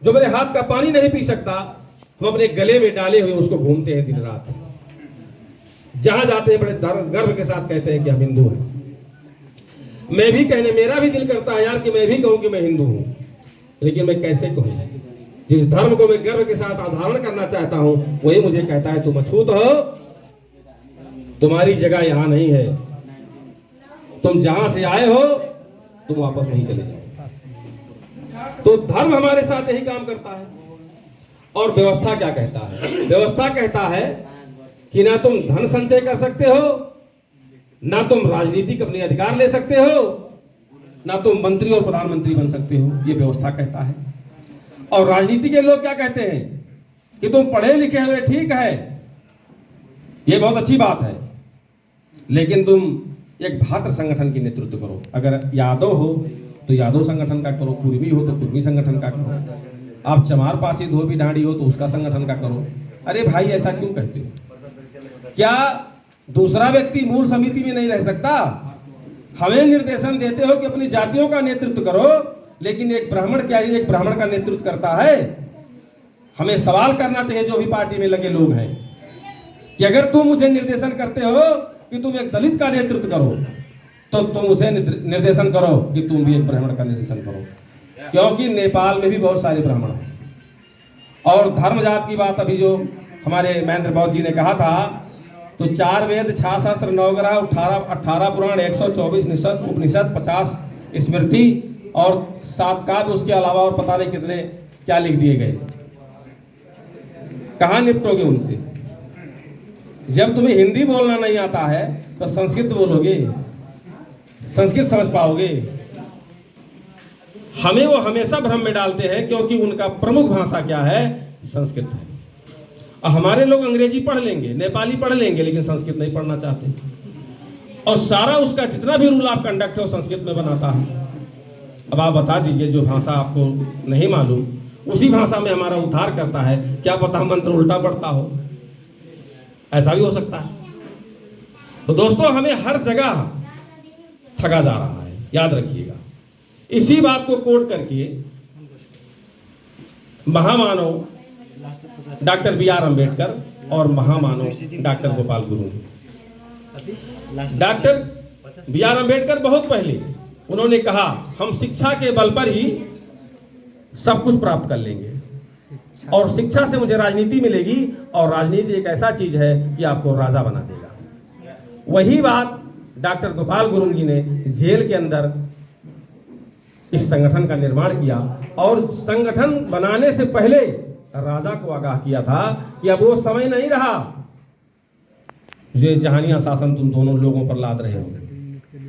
जो मेरे हाथ का पानी नहीं पी सकता, हम अपने गले में डाले हुए उसको घूमते हैं दिन रात। जहां जाते हैं बड़े गर्व के साथ कहते हैं कि हम हिंदू हैं। मैं भी कहने, मेरा भी दिल करता है यार कि मैं भी कहूं कि मैं हिंदू हूं, लेकिन मैं कैसे कहूं? जिस धर्म को मैं गर्व के साथ आधारण करना चाहता हूं, वही मुझे कहता है तुम अछूत हो, तुम्हारी जगह यहां नहीं है, तुम जहां से आए हो तुम वापस नहीं चले जाओ। तो धर्म हमारे साथ यही काम करता है। और व्यवस्था क्या कहता है? व्यवस्था कहता है कि ना तुम धन संचय कर सकते हो, ना तुम राजनीतिक अपने अधिकार ले सकते हो, ना तुम मंत्री और प्रधानमंत्री बन सकते हो। ये व्यवस्था कहता है। और राजनीति के लोग क्या कहते हैं कि तुम पढ़े लिखे हुए ठीक है, ये बहुत अच्छी बात है, लेकिन तुम एक भात्र संगठन की नेतृत्व करो। अगर यादव हो तो यादव संगठन का करो, कुर्मी हो तो कुर्मी संगठन का करो, आप चमार पासी धोबी ढांडी हो तो उसका संगठन का करो। अरे भाई, ऐसा क्यों कहते हो? क्या दूसरा व्यक्ति मूल समिति में नहीं रह सकता? हमें निर्देशन देते हो कि अपनी जातियों का नेतृत्व करो, लेकिन एक ब्राह्मण क्या एक ब्राह्मण का नेतृत्व करता है? हमें सवाल करना चाहिए जो भी पार्टी में लगे लोग हैं कि अगर तुम मुझे निर्देशन करते हो कि तुम एक दलित का नेतृत्व करो, तो तुम उसे निर्देशन करो कि तुम भी एक ब्राह्मण का निर्देशन करो, क्योंकि नेपाल में भी बहुत सारे ब्राह्मण हैं। और धर्म जात की बात अभी जो हमारे महेंद्र बौद्ध जी ने कहा था, तो 4 वेद, 6 शास्त्र, 9 ग्रह, 18 पुराण, 124 निषद, उपनिषद, 50 स्मृति और 7 काव्य, उसके अलावा और पता नहीं कितने क्या लिख दिए गए। कहां निपटोगे उनसे? जब तुम्हें हिंदी बोलना नहीं आता है तो संस्कृत बोलोगे, संस्कृत समझ पाओगे? हमें वो हमेशा भ्रम में डालते हैं, क्योंकि उनका प्रमुख भाषा क्या है? संस्कृत है। हमारे लोग अंग्रेजी पढ़ लेंगे, नेपाली पढ़ लेंगे, लेकिन संस्कृत नहीं पढ़ना चाहते। और सारा उसका जितना भी रूल ऑफ कंडक्ट है वो संस्कृत में बनाता है। अब आप बता दीजिए, जो भाषा आपको नहीं मालूम उसी भाषा में हमारा उद्धार करता है, क्या पता मंत्र उल्टा पड़ता हो, ऐसा भी हो सकता है। तो दोस्तों, हमें हर जगह ठगा जा रहा है, याद रखिएगा। इसी बात को कोट करके महामानव डॉक्टर बी.आर. अम्बेडकर और महामानव डॉक्टर गोपाल गुरु, डॉक्टर बी.आर. अम्बेडकर बहुत पहले उन्होंने कहा, हम शिक्षा के बल पर ही सब कुछ प्राप्त कर लेंगे, और शिक्षा से मुझे राजनीति मिलेगी, और राजनीति एक ऐसा चीज है कि आपको राजा बना देगा। वही बात डॉक्टर गोपाल गुरु जी ने जेल के अंदर इस संगठन का निर्माण किया, और संगठन बनाने से पहले राजा को आगाह किया था कि अब वो समय नहीं रहा जो जहानिया शासन तुम दोनों लोगों पर लाद रहे हो,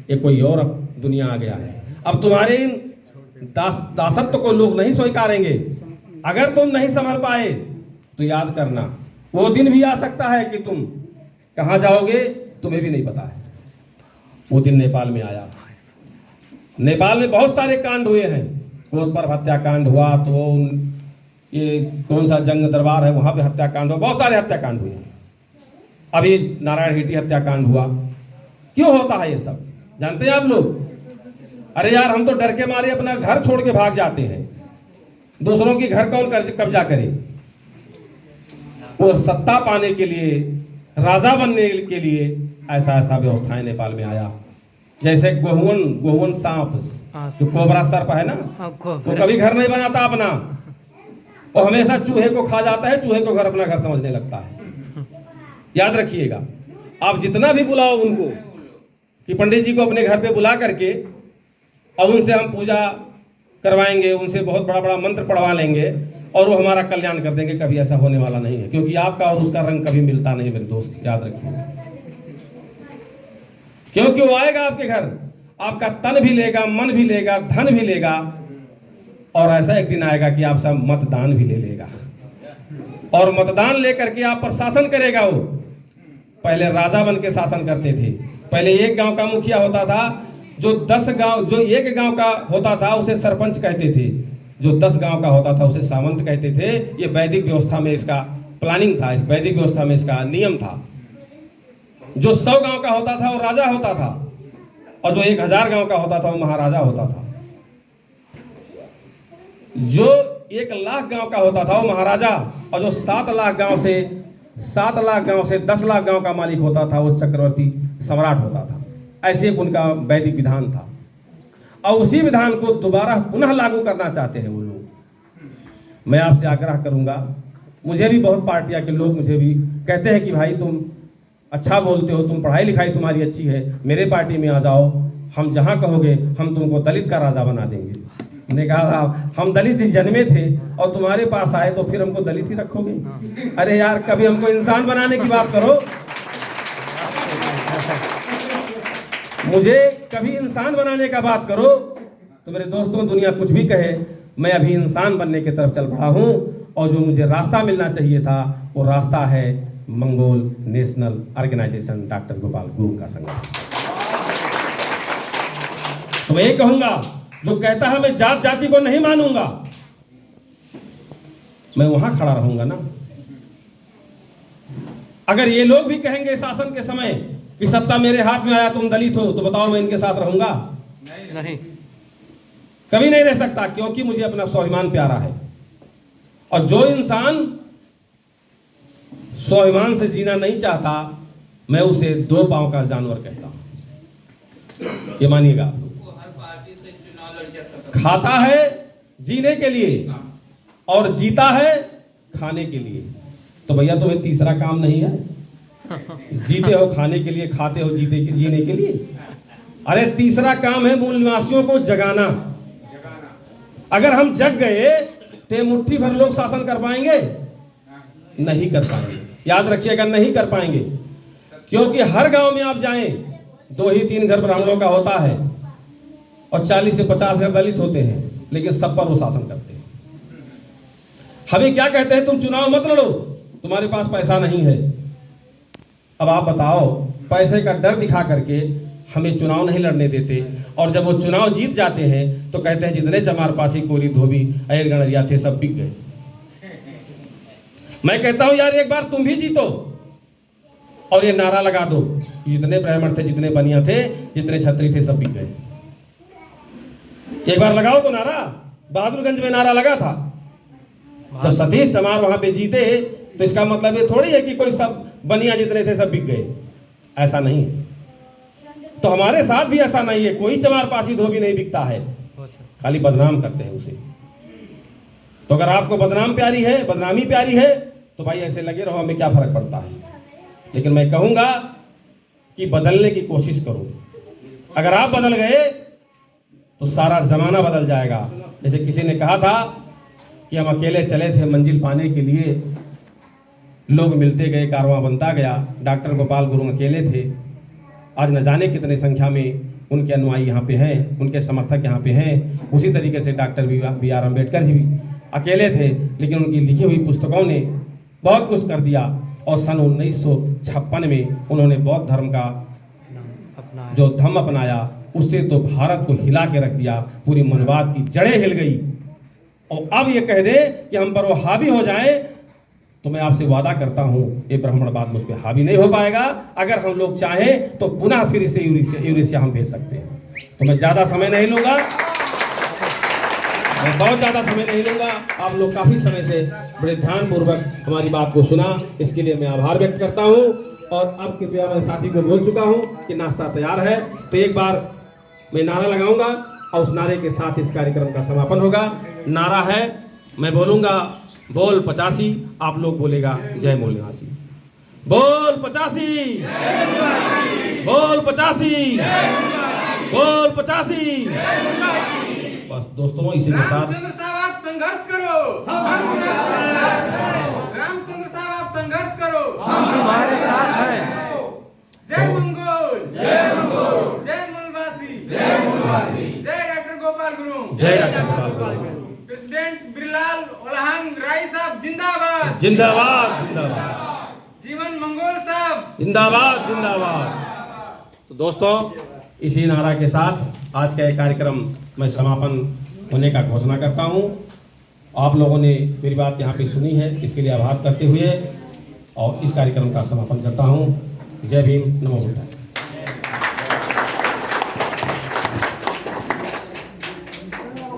ये कोई और अब दुनिया आ गया है। अब तुम्हारे इन दासत्व को लोग नहीं स्वीकारेंगे। अगर तुम नहीं संभल पाए तो याद करना, वो दिन भी आ सकता है कि तुम कहां जाओगे तुम्हें भी नहीं पता है। वो दिन नेपाल में आया। नेपाल में बहुत सारे कांड हुए हैं। कोतपर्व हत्याकांड हुआ, तो ये कौन सा जंग दरबार है वहां पे हत्याकांड हुआ, बहुत सारे हत्याकांड हुए हैं। अभी नारायण हेटी हत्याकांड हुआ। क्यों होता है ये सब, जानते हैं आप लोग? अरे यार, हम तो डर के मारे अपना घर छोड़ के भाग जाते हैं। दूसरों की घर कौन कब्जा करे? वो सत्ता पाने के लिए, राजा बनने के लिए ऐसा ऐसा व्यवस्थाएं नेपाल में आया। जैसे गोहुन सांप, जो कोबरा सर्प है ना, वो कभी घर नहीं बनाता अपना, वो हमेशा चूहे को खा जाता है, चूहे को घर अपना घर समझने लगता है। याद रखिएगा, आप जितना भी बुलाओ उनको कि पंडित जी को अपने घर पे बुला करके और उनसे हम पूजा करवाएंगे, उनसे बहुत बड़ा बड़ा मंत्र पढ़वा लेंगे और वो हमारा कल्याण कर देंगे, कभी ऐसा होने वाला नहीं है, क्योंकि आपका और उसका रंग कभी मिलता नहीं मेरे दोस्त, याद रखिएगा। क्योंकि वो आएगा आपके घर, आपका तन भी लेगा, मन भी लेगा, धन भी लेगा, और ऐसा एक दिन आएगा कि आपसे मतदान भी ले लेगा, और मतदान लेकर के आप पर शासन करेगा। वो पहले राजा बन के शासन करते थे। पहले एक गांव का मुखिया होता था, जो 10 गांव, जो एक गांव का होता था उसे सरपंच कहते थे, जो 10 गांव का होता था उसे सामंत कहते थे। ये वैदिक व्यवस्था में इसका प्लानिंग था, इस वैदिक व्यवस्था में इसका नियम था। जो 100 गांव का होता था वो राजा होता था, और जो 1000 गांव का होता था वो महाराजा होता था। जो 1 लाख गांव का होता था वो महाराजा, और जो 7 लाख गांव से 10 लाख गांव का मालिक होता था वो चक्रवर्ती सम्राट होता था। ऐसे एक उनका वैदिक विधान था, और उसी विधान को दोबारा पुनः लागू करना चाहते हैं वो लोग। मैं आपसे आग्रह करूंगा, मुझे भी बहुत पार्टियां के लोग मुझे भी कहते हैं कि भाई तुम अच्छा बोलते हो, तुम पढ़ाई लिखाई तुम्हारी अच्छी है, मेरे पार्टी में आ जाओ, हम जहां कहोगे हम तुमको दलित का राजा बना देंगे। मैंने कहा हम दलित ही जन्मे थे और तुम्हारे पास आए तो फिर हमको दलित ही रखोगे? अरे यार, कभी हमको इंसान बनाने की बात करो, मुझे कभी इंसान बनाने का बात करो। तो मेरे दोस्तों, दुनिया कुछ भी कहे, मैं अभी इंसान बनने की तरफ चल पड़ा हूं, और जो मुझे रास्ता मिलना चाहिए था वो रास्ता है Mongol National Organisation doctor Gopal Gurung का संगठन। तो मैं ये कहूंगा, जो कहता है मैं जात जाति को नहीं मानूंगा, मैं वहां खड़ा रहूंगा ना। अगर ये लोग भी कहेंगे शासन के समय कि सत्ता मेरे हाथ में आया, तुम दलित हो, तो बताओ मैं इनके साथ रहूंगा? नहीं, कभी नहीं रह सकता, क्योंकि मुझे अपना स्वाभिमान प्यारा है। और जो इंसान स्वाभिमान से जीना नहीं चाहता, मैं उसे 2 पांव का जानवर कहता हूं। ये मानिएगा आप लोग। खाता है जीने के लिए और जीता है खाने के लिए। तो भैया तुम्हें तीसरा काम नहीं है? जीते हो खाने के लिए, खाते हो जीने के लिए। अरे तीसरा काम है मूल निवासियों को जगाना। अगर हम जग गए तो मुट्ठी भर लोग शासन कर पाएंगे? नहीं कर पाएंगे। याद रखिएगा, नहीं कर पाएंगे, क्योंकि हर गांव में आप जाएं 2 ही 3 घर ब्राह्मणों का होता है और 40 से 50 घर दलित होते हैं, लेकिन सब पर वो शासन करते हैं। हमें क्या कहते हैं, तुम चुनाव मत लड़ो, तुम्हारे पास पैसा नहीं है। अब आप बताओ, पैसे का डर दिखा करके हमें चुनाव नहीं लड़ने देते, और जब वो चुनाव जीत जाते हैं तो कहते हैं जितने चमार पासी कोरी धोबी अयर गणरिया थे सब बिक गए। मैं कहता हूं यार, एक बार तुम भी जीतो और ये नारा लगा दो, जितने ब्राह्मण थे, जितने बनिया थे, जितने छत्री थे, सब बिक गए। एक बार लगाओ तो नारा। बहादुरगंज में नारा लगा था, जब सतीश चमार वहां पे जीते, तो इसका मतलब ये थोड़ी है कि कोई सब बनिया जितने थे सब बिक गए। ऐसा नहीं है। तो हमारे साथ भी ऐसा नहीं है, कोई चमार पासी धोबी नहीं बिकता है, खाली बदनाम करते हैं उसे। तो अगर आपको बदनाम प्यारी है, बदनामी प्यारी है, तो भाई ऐसे लगे रहो, हमें क्या फर्क पड़ता है। लेकिन मैं कहूंगा कि बदलने की कोशिश करो। अगर आप बदल गए तो सारा जमाना बदल जाएगा। जैसे किसी ने कहा था कि हम अकेले चले थे मंजिल पाने के लिए, लोग मिलते गए, कारवां बनता गया। डॉक्टर गोपाल गुरुंग अकेले थे, आज न जाने कितने संख्या में उनके अनुयायी यहाँ पे हैं, उनके समर्थक यहाँ पे हैं। उसी तरीके से डॉक्टर BR अम्बेडकर जी भी अकेले थे, लेकिन उनकी लिखी हुई पुस्तकों ने बहुत कुछ कर दिया। और सन 1956 में उन्होंने बौद्ध धर्म का जो धम्म अपनाया, उससे तो भारत को हिला के रख दिया, पूरी मनवाद की जड़ें हिल गई। और अब ये कह दे कि हम पर वो हावी हो जाए, तो मैं आपसे वादा करता हूं ये ब्राह्मणवाद मुझ पर हावी नहीं हो पाएगा। अगर हम लोग चाहें तो पुनः फिर इसे यूरेशिया हम भेज सकते हैं। तो मैं ज्यादा समय नहीं लूंगा, मैं बहुत ज्यादा समय नहीं लूंगा। आप लोग काफी समय से बड़े ध्यानपूर्वक हमारी बात को सुना, इसके लिए मैं आभार व्यक्त करता हूं। और अब कृपया मैं साथी को बोल चुका हूं कि नाश्ता तैयार है, तो एक बार मैं नारा लगाऊंगा और उस नारे के साथ इस कार्यक्रम का समापन होगा। नारा है, मैं बोलूंगा बोल 85, आप लोग बोलेगा जय मूल निवासी। बोल 85, बोल 85, बोल 85। बस दोस्तों, इसी के साथ रामचंद्र साहब आप संघर्ष करो, रामचंद्र साहब आप संघर्ष करो, हम तुम्हारे साथ हैं। जय मंगोल, जय मंगोल, जय मूलवासी, जय मूलवासी, जय डॉक्टर गोपाल गुरुंग, जय डॉक्टर गोपाल गुरुंग। प्रेसिडेंट बिरलाल ओलाहंग राय साहब जिंदाबाद, जिंदाबाद, जिंदाबाद। जीवन मंगोल साहब जिंदाबाद, जिंदाबाद। तो दोस्तों, इसी नारा के साथ आज का ये कार्यक्रम मैं समापन होने का घोषणा करता हूं। आप लोगों ने मेरी बात यहाँ पे सुनी है, इसके लिए आभार करते हुए और इस कार्यक्रम का समापन करता हूं। जय भीम, नमो बुद्धाय।